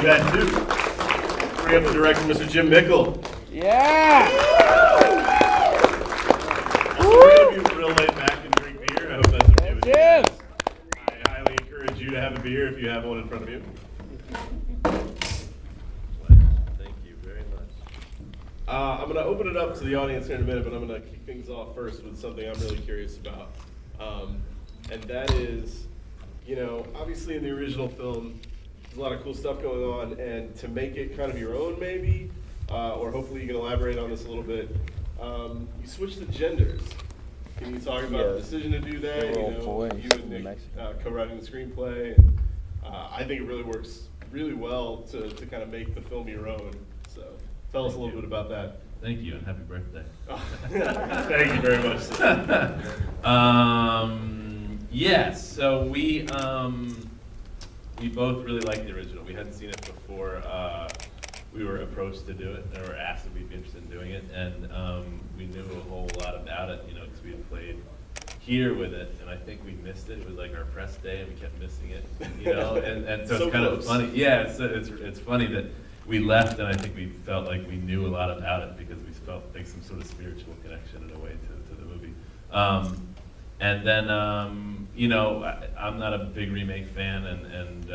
that too. Bring up the director, Mr. Jim Mickle. Yeah! So we're going to be real laid back and drink beer. I hope that's okay with you guys. I highly encourage you to have a beer if you have one in front of you. Thank you very much. I'm going to open it up to the audience here in a minute, but I'm going to kick things off first with something I'm really curious about. And that is, obviously in the original film, there's a lot of cool stuff going on, and to make it kind of your own maybe, or hopefully you can elaborate on this a little bit, you switched the genders. Can you talk about the decision to do that? You and Nick co-writing the screenplay. And, I think it really works really well to kind of make the film your own. So tell us a little bit about that. Thank you, and happy birthday. Thank you very much. Yes, so we both really liked the original. We hadn't seen it before. We were approached to do it, or were asked if we'd be interested in doing it, and we knew a whole lot about it, because we had played here with it, and I think we missed it. It was like our press day, and we kept missing it, and so it's kind of funny. Yeah, it's funny that we left, and I think we felt like we knew a lot about it because we felt like some sort of spiritual connection in a way to the movie. And then, I'm not a big remake fan, and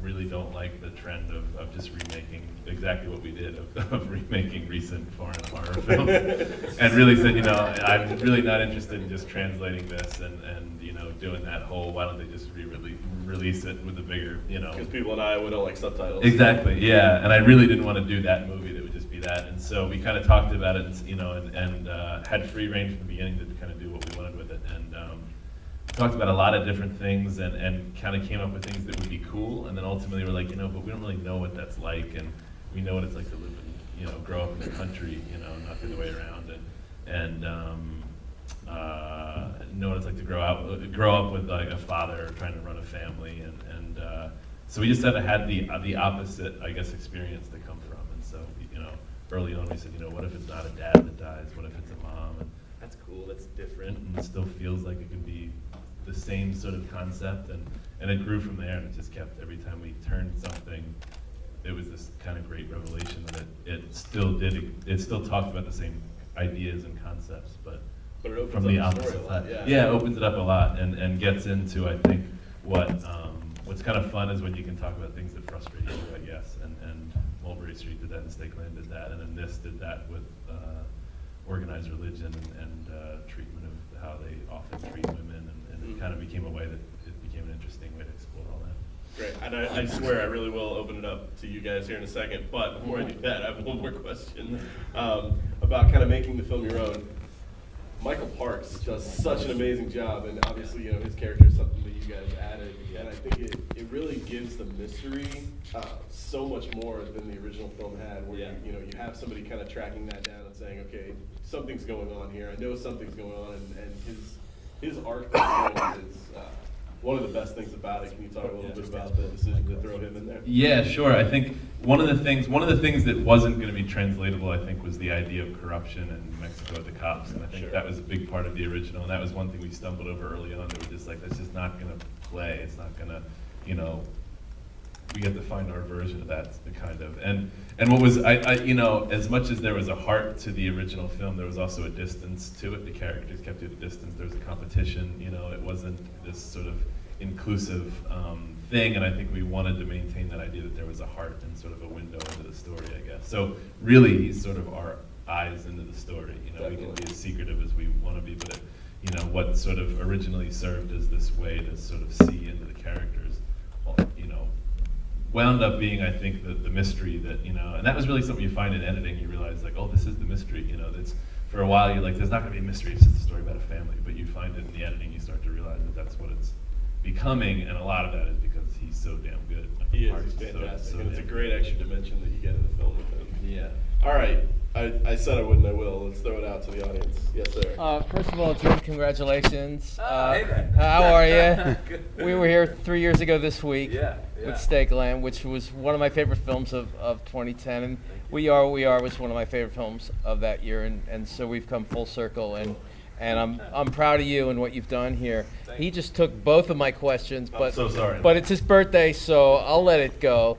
really don't like the trend of just remaking exactly what we did, of remaking recent foreign horror films. And really said, I'm really not interested in just translating this and doing that whole, why don't they just release it with a bigger, Because people in Iowa don't like subtitles. Exactly, yeah. And I really didn't want to do that movie that would just be that. And so we kind of talked about it, and had free range from the beginning to kind of do what we wanted with it. And talked about a lot of different things and kind of came up with things that would be cool. And then ultimately we're like, but we don't really know what that's like. And we know what it's like to live in, grow up in the country, not the other way around. And know what it's like to grow up with like a father trying to run a family. And so we just had the opposite, I guess, experience to come from. And so, early on we said, what if it's not a dad that dies? What if it's a mom? And that's cool, that's different, and it still feels like it could be the same sort of concept, and it grew from there, and it just kept, every time we turned something, it was this kind of great revelation that it still talked about the same ideas and concepts, but it opens from up the the opposite story a lot, side. Yeah, it opens it up a lot, and gets into, I think, what's kind of fun is when you can talk about things that frustrate you, I guess, and Mulberry Street did that, and Stakeland did that, and then this did that with organized religion and treatment of how they often treat women, and it kind of became a way that it became an interesting way to explore all that. Great, and I swear I really will open it up to you guys here in a second, but before I do that, I have one more question about kind of making the film your own. Michael Parks does such an amazing job, and obviously, his character is something that you guys added, and I think it really gives the mystery so much more than the original film had, where you have somebody kind of tracking that down and saying, okay, something's going on here. I know something's going on, and his arc is one of the best things about it. Can you talk a little bit about the decision to throw him in there? Yeah, sure. I think one of the things that wasn't going to be translatable, I think, was the idea of corruption in Mexico with the cops, and I think that was a big part of the original, and that was one thing we stumbled over early on. That we're just like, that's just not going to play. It's not going to, we get to find our version of that, kind of. And what was, as much as there was a heart to the original film, there was also a distance to it. The characters kept at a distance. There was a competition. It wasn't this sort of inclusive thing, and I think we wanted to maintain that idea that there was a heart and sort of a window into the story, I guess. So really, he's sort of our eyes into the story. We can be as secretive as we want to be, but what sort of originally served as this way to sort of see into the characters, wound up being, I think, the mystery that, and that was really something you find in editing. You realize, like, oh, this is the mystery. That's, for a while, you're like, there's not going to be a mystery. It's just a story about a family. But you find it in the editing. You start to realize that that's what it's becoming, and a lot of that is because he's so damn good. He is. He's fantastic, and it's a great extra dimension that you get in the film with him. Yeah. All right. I said I wouldn't, I will. Let's throw it out to the audience. Yes, sir. First of all, Jim, congratulations. Hey there. How are you? We were here 3 years ago this week with Stakeland, which was one of my favorite films of 2010. And We Are was one of my favorite films of that year. And so we've come full circle. And I'm proud of you and what you've done here. He just took both of my questions, but I'm so sorry. But it's his birthday, so I'll let it go.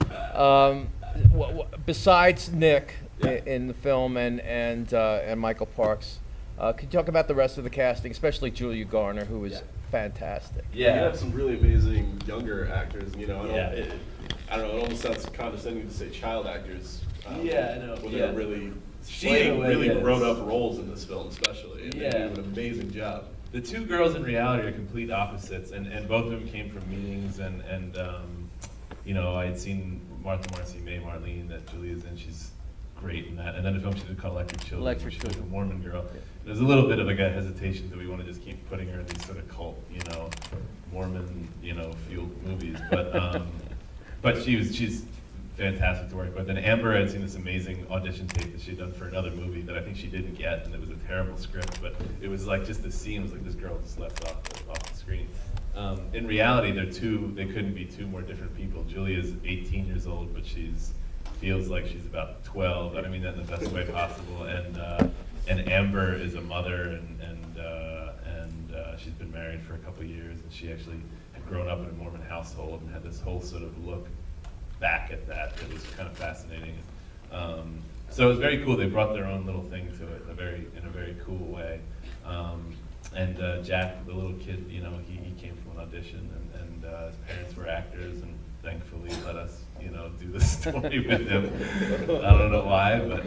Besides Nick Yeah. in the film and Michael Parks, could you talk about the rest of the casting, especially Julia Garner, who was fantastic? You have some really amazing younger actors. You know, I don't know. It almost sounds condescending to say child actors. Yeah, I know. When they're really She playing in a way really is. grown-up roles in this film, especially. And they do an amazing job. The two girls in reality are complete opposites, and both of them came from meetings, and you know, I had seen Martha Marcy May Marlene that Julia's in. She's great in that. And then a film she did called Electric Children. Electric She's like Children. a Mormon girl. There's a little bit of like a hesitation that we want to just keep putting her in these sort of cult, you know, Mormon, you know, fueled movies. But she's fantastic to work with. And Amber had seen this amazing audition tape that she had done for another movie that I think she didn't get, and it was a terrible script, but it was like just the scene was like this girl just left off the screen. In reality, they couldn't be two more different people. Julia's 18 years old, but feels like she's about 12. I mean that in the best way possible. And Amber is a mother, and she's been married for a couple of years, and she actually had grown up in a Mormon household and had this whole sort of look back at that. It was kind of fascinating. So it was very cool. They brought their own little thing to it in a very cool way. And Jack, the little kid, you know, he came from an audition, and his parents were actors, and thankfully let us, you know, do the story with him. I don't know why, but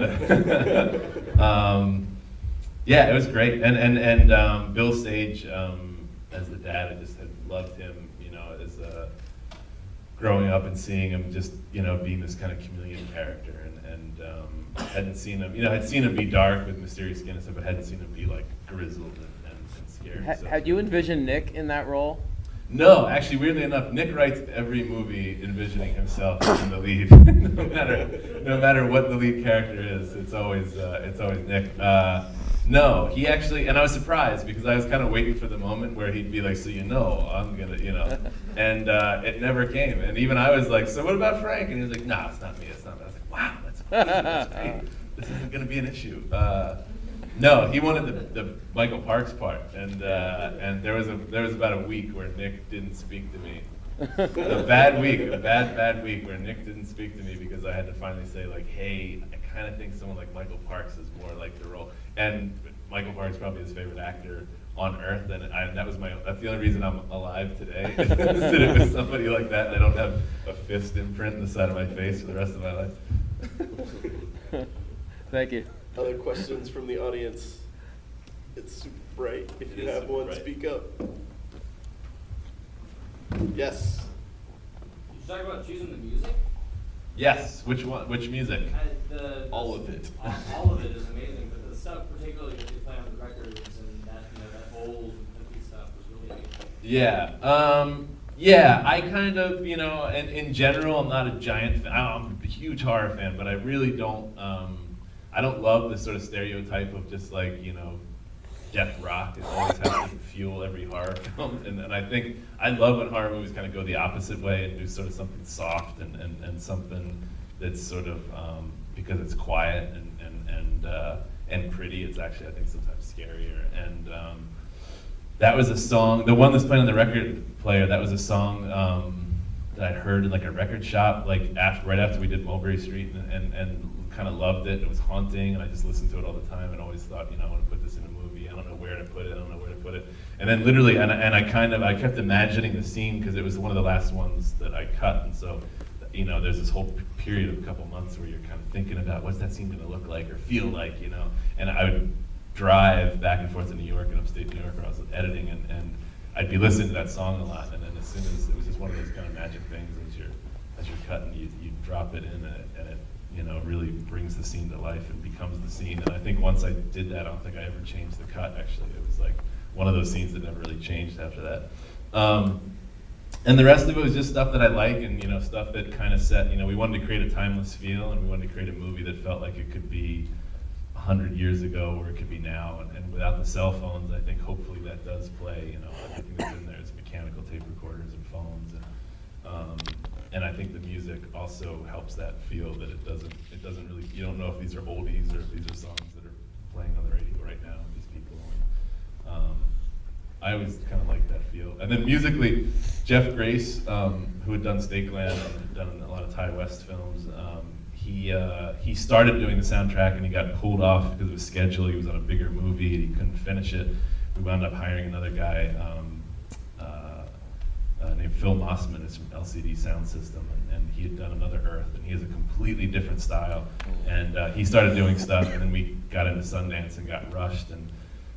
yeah, it was great. And Bill Sage, as the dad, I just had loved him, you know, as growing up and seeing him just, you know, being this kind of chameleon character, and hadn't seen him, you know, I'd seen him be dark with mysterious skin and stuff, but hadn't seen him be like grizzled and scary. So. Had you envisioned Nick in that role? No, actually, weirdly enough, Nick writes every movie envisioning himself in the lead. no matter what the lead character is, it's always Nick. No, he actually, and I was surprised because I was kind of waiting for the moment where he'd be like, so you know, I'm gonna, you know, and it never came. And even I was like, so what about Frank? And he was like, nah, it's not me, it's not me. I was like, wow, that's amazing, that's great. This isn't gonna be an issue. No, he wanted the Michael Parks part, and there was about a week where Nick didn't speak to me. A bad week where Nick didn't speak to me because I had to finally say like, hey, I kind of think someone like Michael Parks is more like the role. And Michael Parks is probably his favorite actor on earth, and that's the only reason I'm alive today. Is that it was somebody like that, and I don't have a fist imprint in the side of my face for the rest of my life. Thank you. Other questions from the audience? It's super bright. If you have one, speak up. Yes. Did you talk about choosing the music? Yes. Which one? Which music? All of it. All of it is amazing, but the stuff particularly that you play on the records and that, you know, that old hippie stuff was really amazing. Yeah. Yeah, I kind of, you know, in general, I'm not a giant fan. I'm a huge horror fan, but I really don't, I don't love this sort of stereotype of just like, you know, death rock. It always has to fuel every horror film. And I think, I love when horror movies kind of go the opposite way and do sort of something soft and something that's sort of, because it's quiet and pretty, it's actually, I think, sometimes scarier. And that was a song, the one that's playing on the record player, that was a song that I heard in like a record shop, like right after we did Mulberry Street, and kind of loved it. It was haunting, and I just listened to it all the time, and always thought, you know, I want to put this in a movie. I don't know where to put it. And then literally, and I kept imagining the scene because it was one of the last ones that I cut, and so, you know, there's this whole period of a couple months where you're kind of thinking about what's that scene going to look like or feel like, you know. And I would drive back and forth to New York and upstate New York where I was editing, and I'd be listening to that song a lot, and then as soon as it was just one of those kind of magic things as you're cutting, you drop it in, and it, you know, really brings the scene to life and becomes the scene. And I think once I did that, I don't think I ever changed the cut, actually. It was like one of those scenes that never really changed after that. And the rest of it was just stuff that I like, and, you know, stuff that kind of set, you know, we wanted to create a timeless feel, and we wanted to create a movie that felt like it could be 100 years ago, or it could be now, and without the cell phones, I think hopefully that does play, you know, everything that's in there is mechanical tape recorders and phones, and I think the music also helps that feel that it doesn't really, you don't know if these are oldies or if these are songs that are playing on the radio right now with these people. I always kind of like that feel. And then musically, Jeff Grace, who had done Stakeland and had done a lot of High West films. He started doing the soundtrack and he got pulled off because of his schedule. He was on a bigger movie and he couldn't finish it. We wound up hiring another guy named Phil Mossman. It's from LCD Sound System, and he had done Another Earth, and he has a completely different style. And he started doing stuff, and then we got into Sundance and got rushed, and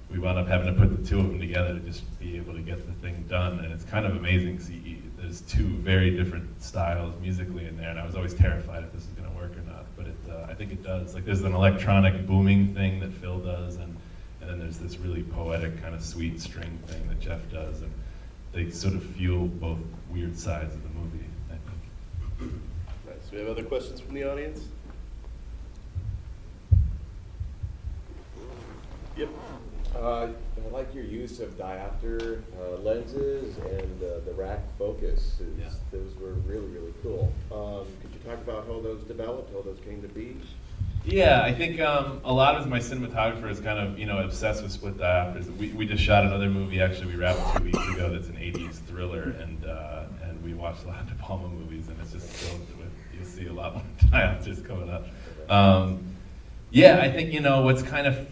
we wound up having to put the two of them together to just be able to get the thing done. And it's kind of amazing. See, there's two very different styles musically in there, and I was always terrified if this is going to work or not. But I think it does. Like, there's an electronic booming thing that Phil does, and then there's this really poetic kind of sweet string thing that Jeff does, and they sort of fuel both weird sides of the movie, I think. Nice. We have other questions from the audience? Yep. I like your use of diopter lenses and the rack focus. Yeah. Those were really, really cool. Could you talk about how those developed, how those came to be? Yeah, I think a lot of my cinematographer is kind of, obsessed with split diopters. We just shot another movie, actually, we wrapped 2 weeks ago, that's an 80s thriller, and we watched a lot of De Palma movies, and it's just filled with, you'll see a lot more diopters coming up. Yeah, I think, what's kind of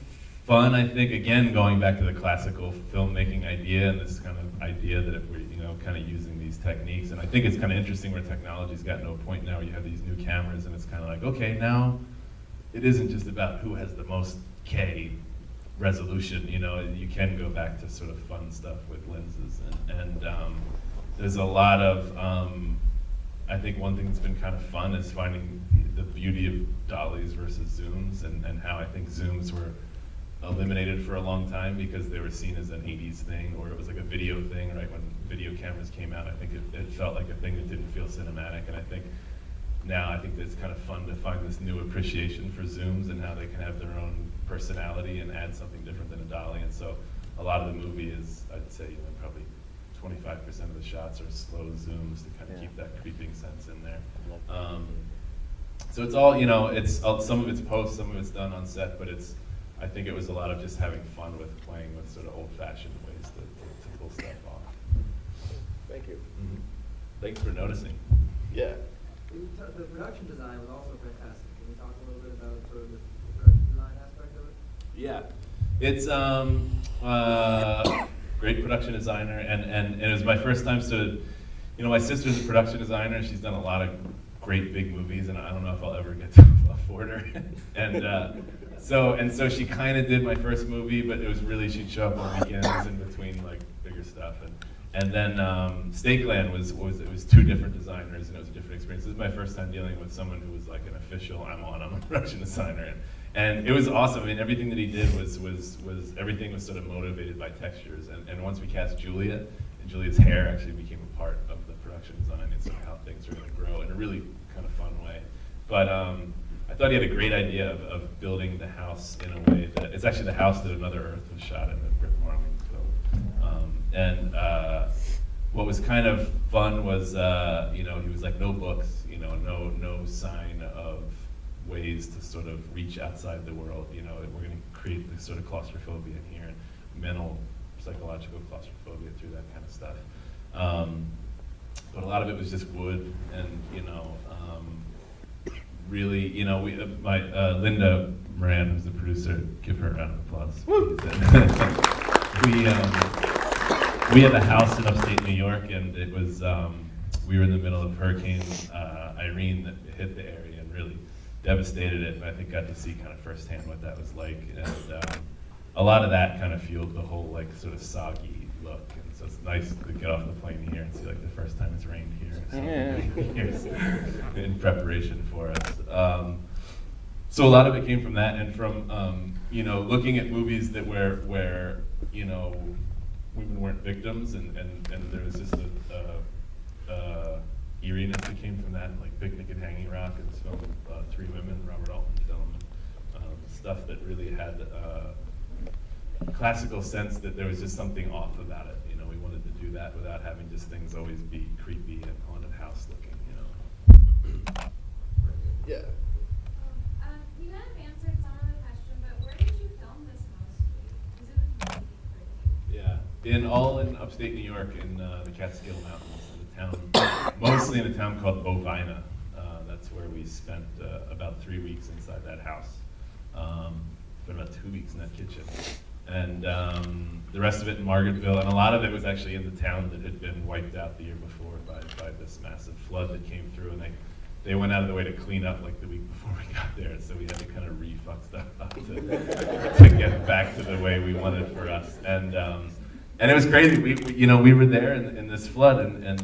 fun, I think, again, going back to the classical filmmaking idea, and this kind of idea that if we're, kind of using these techniques, and I think it's kind of interesting where technology's gotten to a point now where you have these new cameras, and it's kind of like, okay, now, it isn't just about who has the most K resolution, you can go back to sort of fun stuff with lenses. And there's a lot of, I think one thing that's been kind of fun is finding the beauty of dollies versus zooms, and how I think zooms were eliminated for a long time because they were seen as an 80s thing, or it was like a video thing, right? When video cameras came out, I think it felt like a thing that didn't feel cinematic, and I think now I think it's kind of fun to find this new appreciation for zooms and how they can have their own personality and add something different than a dolly. And so a lot of the movie is, I'd say, probably 25% of the shots are slow zooms to kind of keep that creeping sense in there. So it's all, some of it's post, some of it's done on set, but I think it was a lot of just having fun with playing with sort of old-fashioned ways to pull stuff off. Thank you. Mm-hmm. Thanks for noticing. Yeah. The production design was also fantastic. Can you talk a little bit about sort of the production design aspect of it? Yeah, it's great production designer, and it was my first time to, my sister's a production designer, and she's done a lot of great big movies, and I don't know if I'll ever get to afford her. And so she kind of did my first movie, but it was really, she'd show up on weekends in between like bigger stuff. And then Stakeland was it was two different designers, and it was a different experience. This is my first time dealing with someone who was like an official, I'm a production designer. And it was awesome. I mean, everything that he did was everything was sort of motivated by textures. And once we cast Julia, and Julia's hair actually became a part of the production design and sort of how things are going to grow in a really kind of fun way. But I thought he had a great idea of building the house in a way that, it's actually the house that Another Earth was shot in, the Britt Marling film. And what was kind of fun was, he was like, no books, no sign of ways to sort of reach outside the world. We're going to create this sort of claustrophobia in here, and mental, psychological claustrophobia through that kind of stuff. But a lot of it was just wood, and really, Linda Moran, who's the producer, give her a round of applause. We have a house in upstate New York, and it was, we were in the middle of Hurricane Irene that hit the area and really devastated it, and I think got to see kind of firsthand what that was like. And a lot of that kind of fueled the whole like sort of soggy look. And so it's nice to get off the plane here and see like the first time it's rained here in preparation for us. So a lot of it came from that, and from looking at movies that where women weren't victims, and there was just a eeriness that came from that, like Picnic at Hanging Rock, and this film, Three Women, Robert Altman film, stuff that really had a classical sense that there was just something off about it. We wanted to do that without having just things always be creepy and haunted house looking. Yeah. You kind of answered some of the question, but where did you film this mostly? Because it was Yeah, in upstate New York, in the Catskill Mountains, in a town, mostly in a town called Bovina. that's where we spent about 3 weeks inside that house. But about 2 weeks in that kitchen. And the rest of it in Margaretville, and a lot of it was actually in the town that had been wiped out the year before by this massive flood that came through, and they went out of the way to clean up like the week before we got there, so we had to kind of re-fuck stuff up to get back to the way we wanted for us. And it was crazy. We were there in this flood, and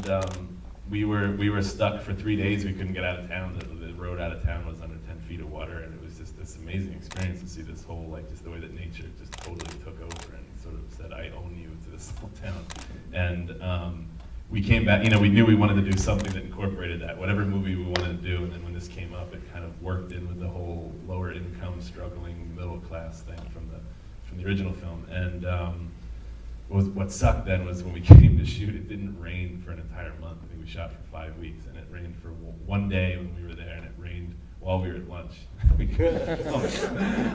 we were stuck for 3 days. We couldn't get out of town. The road out of town was under 10 feet of water, and it was just this amazing experience to see this whole, like, just the way that nature just totally took over and sort of said, I own you to this whole town. And we came back, we knew we wanted to do something that incorporated that, whatever movie we wanted to do, and then when this came up, it kind of worked in with the whole lower income, struggling, middle class thing from the original film. And what sucked then was when we came to shoot, it didn't rain for an entire month. I think we shot for 5 weeks, and it rained for one day when we were there, and it rained while we were at lunch.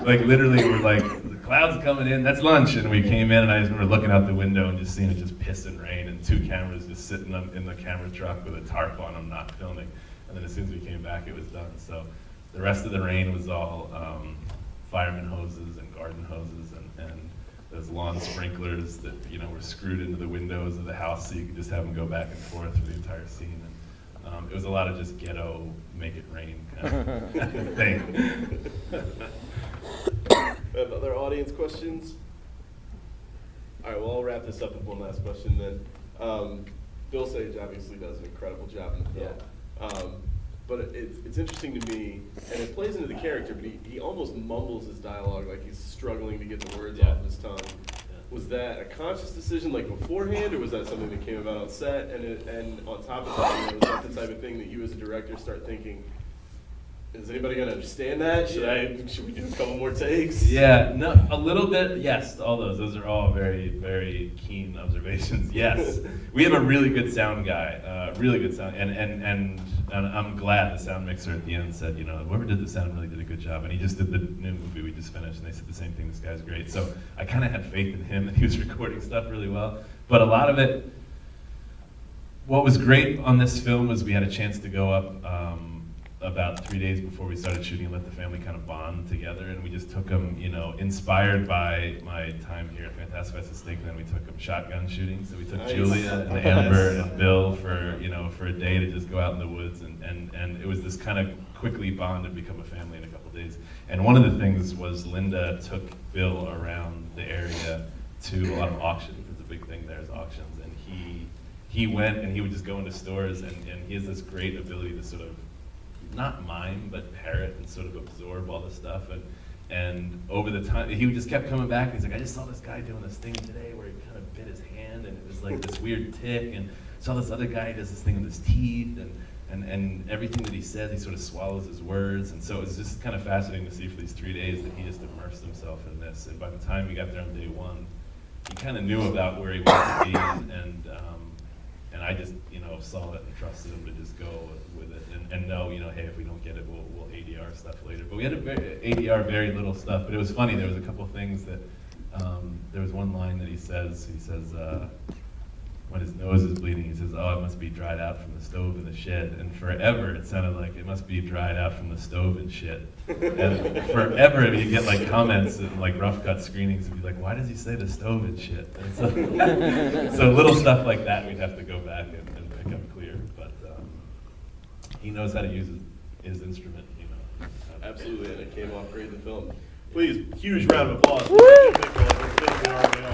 Like literally, we're like, the clouds coming in, that's lunch, and we came in, and I just remember looking out the window and just seeing it just piss and rain, and 2 cameras just sitting in the camera truck with a tarp on them, not filming. And then as soon as we came back, it was done. So the rest of the rain was all fireman hoses and garden hoses and those lawn sprinklers that were screwed into the windows of the house so you could just have them go back and forth for the entire scene. And it was a lot of just ghetto, make it rain kind of thing. Other audience questions? All right, well, I'll wrap this up with one last question then. Bill Sage obviously does an incredible job in the film. Yeah. But it's interesting to me, and it plays into the character, but he almost mumbles his dialogue like he's struggling to get the words off his tongue. Was that a conscious decision like beforehand, or was that something that came about on set? And on top of that, was that the type of thing that you as a director start thinking, is anybody going to understand that? Should we do a couple more takes? Yeah, no, a little bit, yes, all those. Those are all very, very keen observations. Yes, we have a really good sound guy, really good sound, and I'm glad the sound mixer at the end said, whoever did the sound really did a good job, and he just did the new movie we just finished, and they said the same thing, this guy's great. So I kind of had faith in him that he was recording stuff really well, but a lot of it, what was great on this film was we had a chance to go up about 3 days before we started shooting and let the family kind of bond together, and we just took them, inspired by my time here at Fantastic Fest at Stake, then we took them shotgun shooting. So we took Julia and Amber and Bill for a day to just go out in the woods, and it was this kind of quickly bond and become a family in a couple of days. And one of the things was Linda took Bill around the area to a lot of auctions. It's a big thing there is auctions, and he went and he would just go into stores, and he has this great ability to sort of not mime, but parrot and sort of absorb all this stuff. And over the time, he just kept coming back. And he's like, I just saw this guy doing this thing today where he kind of bit his hand, and it was like this weird tick. And saw this other guy does this thing with his teeth, and everything that he says, he sort of swallows his words. And so it was just kind of fascinating to see for these 3 days that he just immersed himself in this. And by the time we got there on day 1, he kind of knew about where he wanted to be, and I just, saw it and trusted him to just go with it and know, hey, if we don't get it, we'll ADR stuff later. But we had to ADR very little stuff, but it was funny. There was a couple things that, there was one line that he says, when his nose is bleeding, he says, oh, it must be dried out from the stove in the shed. And forever, it sounded like it must be dried out from the stove and shit. And forever, you get like comments and like rough cut screenings and be like, why does he say the stove and shit? And so little stuff like that, we'd have to go back and pick up clear. But he knows how to use his instrument, Absolutely, and it came off great in the film. Please, huge round of applause for Jim Mickle.